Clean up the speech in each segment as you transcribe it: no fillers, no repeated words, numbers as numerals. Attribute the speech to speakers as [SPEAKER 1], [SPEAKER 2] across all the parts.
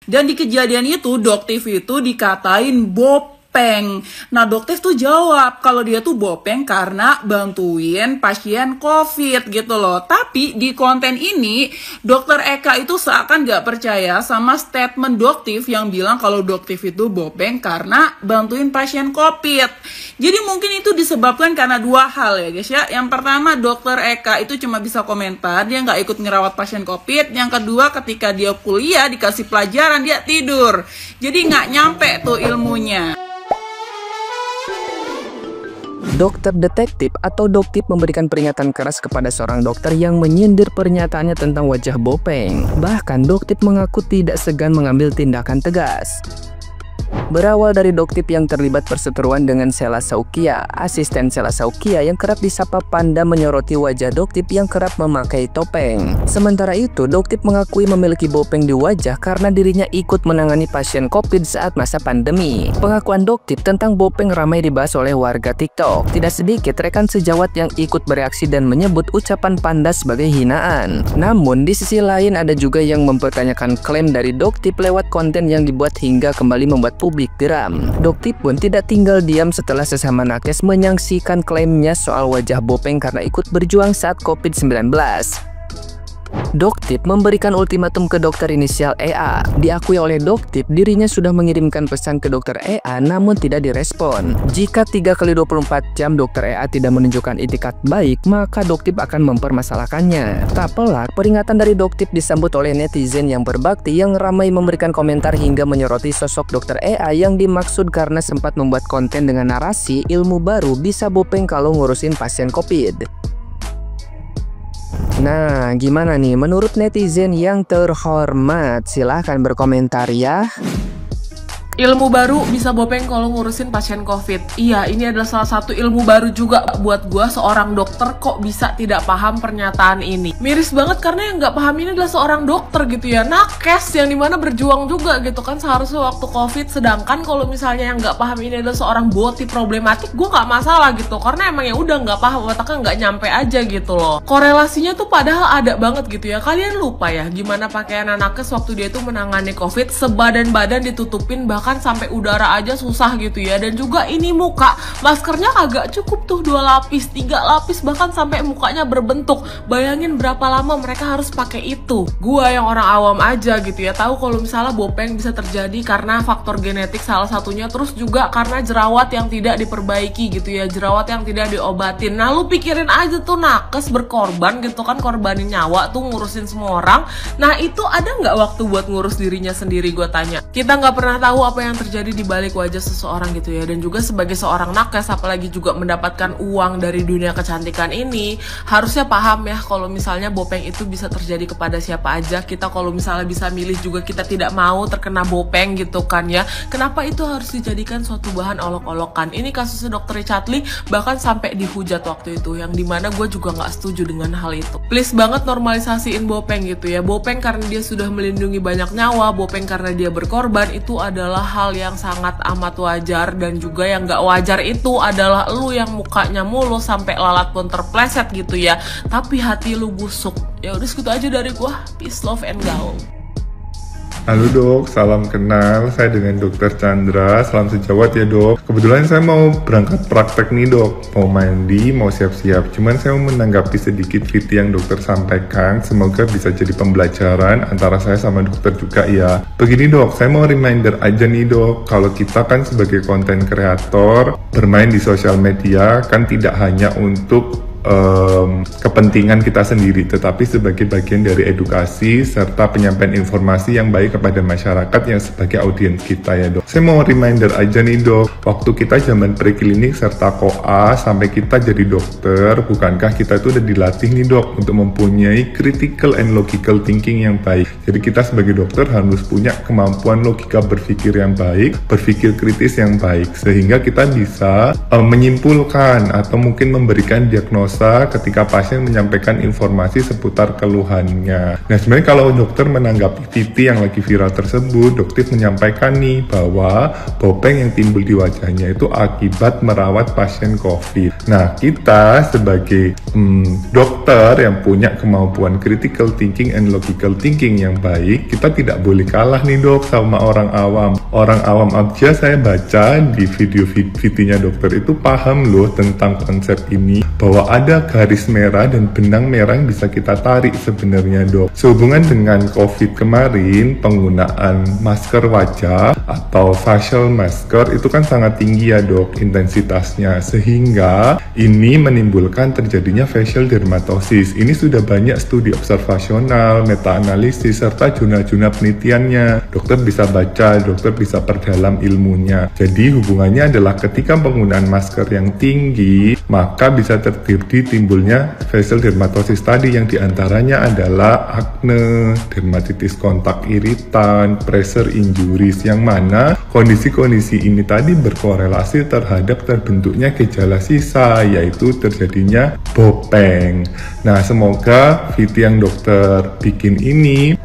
[SPEAKER 1] Dan di kejadian itu, Doktif itu dikatain bopeng. Nah, Doktif tuh jawab kalau dia tuh bopeng karena bantuin pasien COVID gitu loh. Tapi di konten ini, Dokter Eka itu seakan gak percaya sama statement Doktif yang bilang kalau Doktif itu bopeng karena bantuin pasien COVID. Jadi mungkin itu disebabkan karena dua hal ya guys ya. Yang pertama, Dokter Eka itu cuma bisa komentar, dia gak ikut ngerawat pasien COVID. Yang kedua, ketika dia kuliah dikasih pelajaran, dia tidur. Jadi gak nyampe tuh ilmunya.
[SPEAKER 2] Dokter detektif atau Doktif memberikan peringatan keras kepada seorang dokter yang menyindir pernyataannya tentang wajah bopeng. Bahkan Doktif mengaku tidak segan mengambil tindakan tegas. Berawal dari Doktif yang terlibat perseteruan dengan Sela Saukia, asisten Sela Saukia yang kerap disapa Panda menyoroti wajah Doktif yang kerap memakai topeng. Sementara itu, Doktif mengakui memiliki bopeng di wajah karena dirinya ikut menangani pasien COVID saat masa pandemi. Pengakuan Doktif tentang bopeng ramai dibahas oleh warga TikTok. Tidak sedikit rekan sejawat yang ikut bereaksi dan menyebut ucapan Panda sebagai hinaan. Namun, di sisi lain ada juga yang mempertanyakan klaim dari Doktif lewat konten yang dibuat hingga kembali membuat publik geram. Doktif pun tidak tinggal diam setelah sesama nakes menyaksikan klaimnya soal wajah bopeng karena ikut berjuang saat COVID-19. Doktif memberikan ultimatum ke dokter inisial EA. Diakui oleh Doktif, dirinya sudah mengirimkan pesan ke dokter EA namun tidak direspon. Jika 3x24 jam dokter EA tidak menunjukkan itikat baik, maka Doktif akan mempermasalahkannya. Tak pelak, peringatan dari Doktif disambut oleh netizen yang berbakti yang ramai memberikan komentar hingga menyoroti sosok dokter EA yang dimaksud karena sempat membuat konten dengan narasi ilmu baru bisa bopeng kalau ngurusin pasien COVID. Nah, gimana nih menurut netizen yang terhormat? Silahkan berkomentar ya.
[SPEAKER 3] Ilmu baru bisa bopeng kalau ngurusin pasien COVID. Iya, ini adalah salah satu ilmu baru juga buat gua seorang dokter kok bisa tidak paham pernyataan ini. Miris banget karena yang nggak paham ini adalah seorang dokter gitu ya, nakes yang dimana berjuang juga gitu kan seharusnya waktu COVID. Sedangkan kalau misalnya yang nggak paham ini adalah seorang boti problematik, gua nggak masalah gitu karena emang ya udah nggak paham, otaknya nggak nyampe aja gitu loh. Korelasinya tuh padahal ada banget gitu ya. Kalian lupa ya gimana pakaian nakes waktu dia tuh menangani COVID, sebadan-badan ditutupin bahkan sampai udara aja susah gitu ya. Dan juga ini muka, maskernya agak cukup tuh 2 lapis, 3 lapis, bahkan sampai mukanya berbentuk. Bayangin berapa lama mereka harus pakai itu. Gua yang orang awam aja gitu ya, tahu kalau misalnya bopeng bisa terjadi karena faktor genetik salah satunya, terus juga karena jerawat yang tidak diperbaiki gitu ya, jerawat yang tidak diobatin. Nah lu pikirin aja tuh nakes berkorban gitu kan, korbanin nyawa tuh ngurusin semua orang. Nah itu ada nggak waktu buat ngurus dirinya sendiri, gue tanya. Kita nggak pernah tahu apa yang terjadi di balik wajah seseorang gitu ya. Dan juga sebagai seorang nakes, apalagi juga mendapatkan uang dari dunia kecantikan ini, harusnya paham ya kalau misalnya bopeng itu bisa terjadi kepada siapa aja. Kita kalau misalnya bisa milih juga kita tidak mau terkena bopeng gitu kan ya. Kenapa itu harus dijadikan suatu bahan olok-olokan? Ini kasusnya Dr. Richard Lee bahkan sampai dihujat waktu itu, yang dimana gue juga nggak setuju dengan hal itu. Please banget normalisasiin bopeng gitu ya. Bopeng karena dia sudah melindungi banyak nyawa, bopeng karena dia berkorban, itu adalah hal yang sangat amat wajar. Dan juga yang gak wajar itu adalah lu yang mukanya mulus sampai lalat pun terpleset gitu ya, tapi hati lu busuk. Ya udah segitu aja dari gua. Peace, love, and gaul.
[SPEAKER 4] Halo dok, salam kenal. Saya dengan Dokter Chandra. Salam sejawat ya dok. Kebetulan saya mau berangkat praktek nih dok. Mau mandi, mau siap-siap. Cuman saya mau menanggapi sedikit VT yang dokter sampaikan. Semoga bisa jadi pembelajaran antara saya sama dokter juga ya. Begini dok, saya mau reminder aja nih dok. Kalau kita kan sebagai konten kreator, bermain di sosial media kan tidak hanya untuk kepentingan kita sendiri, tetapi sebagai bagian dari edukasi serta penyampaian informasi yang baik kepada masyarakat yang sebagai audiens kita ya dok. Saya mau reminder aja nih dok, waktu kita zaman preklinik serta koas sampai kita jadi dokter, bukankah kita itu udah dilatih nih dok untuk mempunyai critical and logical thinking yang baik. Jadi kita sebagai dokter harus punya kemampuan logika berpikir yang baik, berpikir kritis yang baik, sehingga kita bisa menyimpulkan atau mungkin memberikan diagnosa leluasa ketika pasien menyampaikan informasi seputar keluhannya. Nah, sebenarnya kalau dokter menanggapi VT yang lagi viral tersebut, dokter menyampaikan nih bahwa bopeng yang timbul di wajahnya itu akibat merawat pasien COVID. Nah, kita sebagai dokter yang punya kemampuan critical thinking and logical thinking yang baik, kita tidak boleh kalah nih dok sama orang awam. Orang awam aja saya baca di video VT-nya dokter itu paham loh tentang konsep ini, bahwa ada garis merah dan benang merah yang bisa kita tarik sebenarnya dok. Sehubungan dengan COVID kemarin, penggunaan masker wajah atau facial masker itu kan sangat tinggi ya dok intensitasnya, sehingga ini menimbulkan terjadinya facial dermatosis. Ini sudah banyak studi observasional, meta-analisis, serta jurnal-jurnal penelitiannya. Dokter bisa baca, dokter bisa perdalam ilmunya. Jadi hubungannya adalah ketika penggunaan masker yang tinggi, maka bisa terjadi timbulnya facial dermatosis tadi, yang diantaranya adalah akne, dermatitis kontak iritan, pressure injuries, yang mana kondisi-kondisi ini tadi berkorelasi terhadap terbentuknya gejala sisa, yaitu terjadinya bopeng. Nah, semoga VT yang dokter bikin ini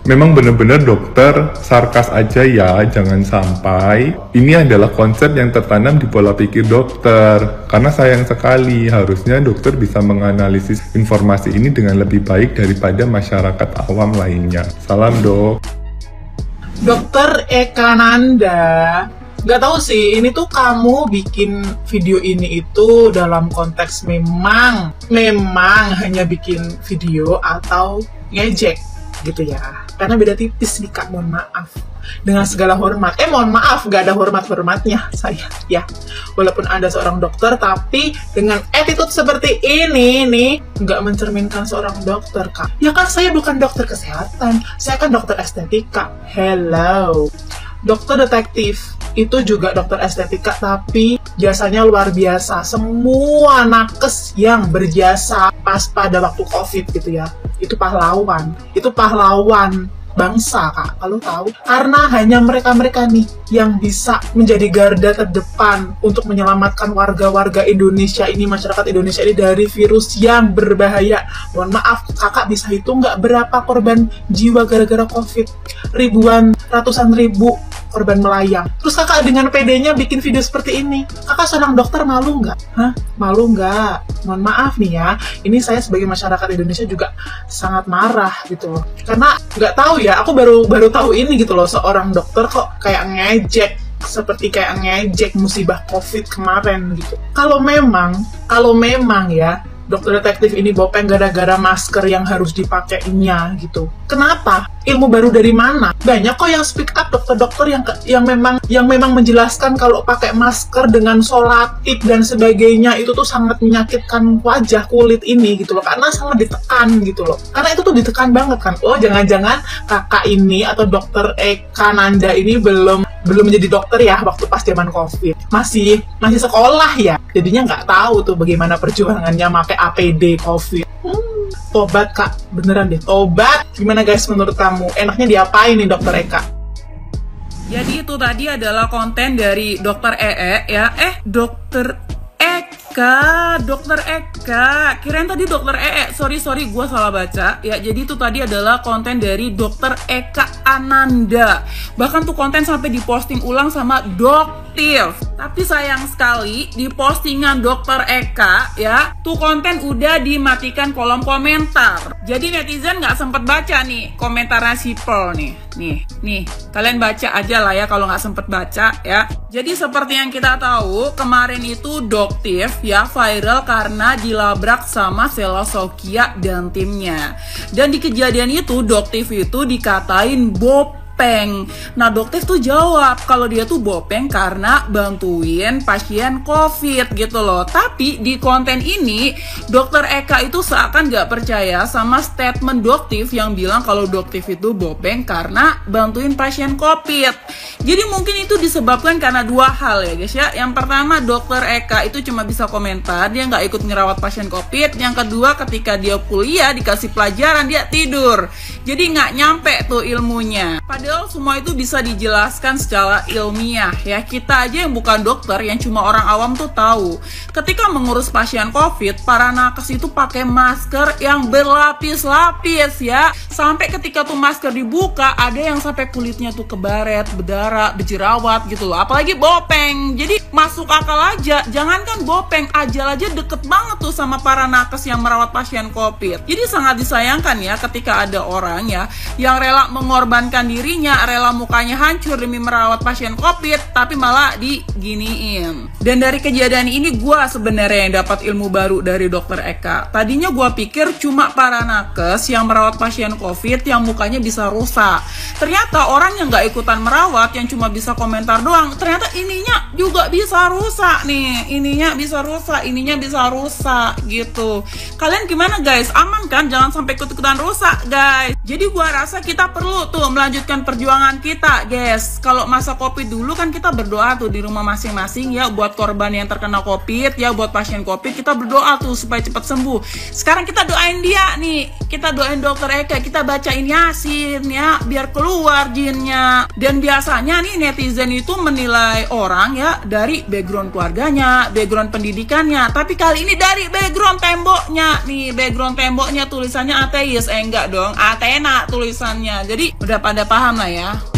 [SPEAKER 4] memang benar-benar dokter sarkas aja ya, jangan sampai ini adalah konsep yang tertanam di pola pikir dokter, karena sayang sekali harusnya dokter bisa menganalisis informasi ini dengan lebih baik daripada masyarakat awam lainnya. Salam dok.
[SPEAKER 1] Dokter Eka Nanda, nggak tahu sih, ini tuh kamu bikin video ini itu dalam konteks memang hanya bikin video atau ngejek gitu ya, karena beda tipis nih kak, mohon maaf. Dengan segala hormat, mohon maaf, gak ada hormat-hormatnya saya ya, walaupun Anda seorang dokter, tapi dengan attitude seperti ini nih, nggak mencerminkan seorang dokter kak. Ya kan saya bukan dokter kesehatan, saya kan dokter estetika. Hello, dokter detektif itu juga dokter estetika, tapi jasanya luar biasa. Semua nakes yang berjasa pas pada waktu COVID gitu ya, itu pahlawan bangsa kak, kalau tahu, karena hanya mereka nih yang bisa menjadi garda terdepan untuk menyelamatkan warga-warga Indonesia ini, masyarakat Indonesia ini dari virus yang berbahaya. Mohon maaf, kakak bisa hitung nggak berapa korban jiwa gara-gara COVID? Ratusan ribu korban melayang. Terus kakak dengan PD-nya bikin video seperti ini. Kakak seorang dokter malu nggak? Malu nggak? Mohon maaf nih ya, ini saya sebagai masyarakat Indonesia juga sangat marah gitu loh. Karena nggak tahu ya, aku baru tahu ini gitu loh, seorang dokter kok kayak ngejek, seperti kayak ngejek musibah COVID kemarin gitu. Kalau memang ya dokter detektif ini bopeng gara-gara masker yang harus dipakainya gitu. Kenapa? Ilmu baru dari mana? Banyak kok yang speak up, dokter-dokter yang memang menjelaskan kalau pakai masker dengan solatif dan sebagainya itu tuh sangat menyakitkan wajah, kulit ini gitu loh, karena sangat ditekan gitu loh. Karena itu tuh ditekan banget kan. Oh, jangan-jangan kakak ini atau dokter Eka Nanda ini belum menjadi dokter ya waktu pas zaman COVID. Masih sekolah ya. Jadinya nggak tahu tuh bagaimana perjuangannya pakai APD COVID. Tobat kak, beneran deh, tobat. Gimana guys menurut kamu? Enaknya diapain nih dokter Eka?
[SPEAKER 3] Jadi itu tadi adalah konten dari dokter ya. Dokter Eka, kirain tadi dokter sorry gue salah baca ya. Jadi itu tadi adalah konten dari dokter Eka Ananda. Bahkan tuh konten sampai diposting ulang sama Doktif. Tapi sayang sekali di postingan dokter Eka ya, tuh konten udah dimatikan kolom komentar. Jadi netizen nggak sempet baca nih komentarnya Sipel nih, kalian baca aja lah ya kalau nggak sempet baca ya. Jadi seperti yang kita tahu, kemarin itu Doktif ya viral karena dilabrak sama Selosokya dan timnya. Dan di kejadian itu Doktif itu dikatain bopeng. Nah, Doktif tuh jawab kalau dia tuh bopeng karena bantuin pasien COVID gitu loh. Tapi di konten ini dokter Eka itu seakan gak percaya sama statement Doktif yang bilang kalau Doktif itu bopeng karena bantuin pasien COVID. Jadi mungkin itu disebabkan karena dua hal ya guys ya. Yang pertama, dokter Eka itu cuma bisa komentar, dia nggak ikut ngerawat pasien COVID. Yang kedua, ketika dia kuliah dikasih pelajaran dia tidur.
[SPEAKER 1] Jadi nggak nyampe tuh ilmunya. Padahal semua itu bisa dijelaskan secara ilmiah ya. Kita aja yang bukan dokter, yang cuma orang awam tuh tahu. Ketika mengurus pasien COVID, para nakes itu pakai masker yang berlapis-lapis ya. Sampai ketika tuh masker dibuka, ada yang sampai kulitnya tuh kebaret, berdarah, berjerawat gitu loh. Apalagi bopeng. Jadi masuk akal aja. Jangankan bopeng, ajal aja deket banget tuh sama para nakes yang merawat pasien COVID. Jadi sangat disayangkan ya ketika ada orang ya yang rela mengorbankan dirinya, rela mukanya hancur demi merawat pasien COVID, tapi malah diginiin. Dan dari kejadian ini gue sebenarnya yang dapat ilmu baru dari dokter Eka. Tadinya gue pikir cuma para nakes yang merawat pasien COVID yang mukanya bisa rusak. Ternyata orang yang gak ikutan merawat, yang cuma bisa komentar doang, ternyata ininya juga bisa rusak nih. Ininya bisa rusak gitu. Kalian gimana guys? Aman kan? Jangan sampai ikut-ikutan rusak guys. Jadi gua rasa kita perlu tuh melanjutkan perjuangan kita guys. Kalau masa COVID dulu kan kita berdoa tuh di rumah masing-masing ya, buat korban yang terkena COVID ya, buat pasien COVID kita berdoa tuh supaya cepat sembuh. Sekarang kita doain dia nih, kita doain dokter Eka, kita bacain Yasin ya, biar keluar jinnya. Dan biasanya nih netizen itu menilai orang ya dari background keluarganya, background pendidikannya. Tapi kali ini dari background temboknya nih, background temboknya tulisannya ateis, enggak dong, Athena tulisannya. Jadi udah pada paham lah ya.